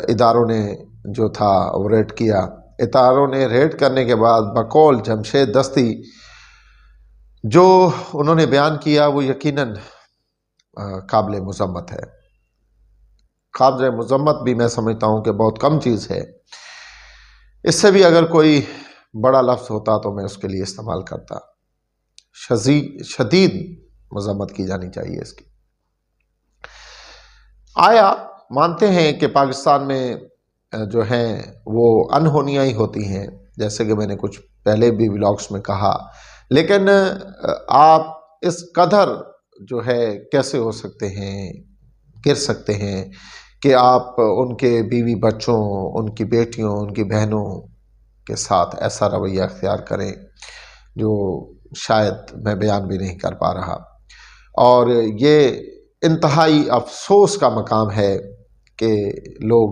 اداروں نے جو تھا وہ ریڈ کیا. اداروں نے ریڈ کرنے کے بعد بقول جمشید دستی جو انہوں نے بیان کیا وہ یقیناً قابل مذمت ہے. قابل مذمت بھی میں سمجھتا ہوں کہ بہت کم چیز ہے. اس سے بھی اگر کوئی بڑا لفظ ہوتا تو میں اس کے لیے استعمال کرتا. شدید مذمت کی جانی چاہیے اس کی. آیا مانتے ہیں کہ پاکستان میں جو ہیں وہ انہونیاں ہی ہوتی ہیں، جیسے کہ میں نے کچھ پہلے بھی ولاگس میں کہا، لیکن آپ اس قدر جو ہے کیسے ہو سکتے ہیں، گر سکتے ہیں کہ آپ ان کے بیوی بچوں، ان کی بیٹیوں، ان کی بہنوں کے ساتھ ایسا رویہ اختیار کریں جو شاید میں بیان بھی نہیں کر پا رہا. اور یہ انتہائی افسوس کا مقام ہے کہ لوگ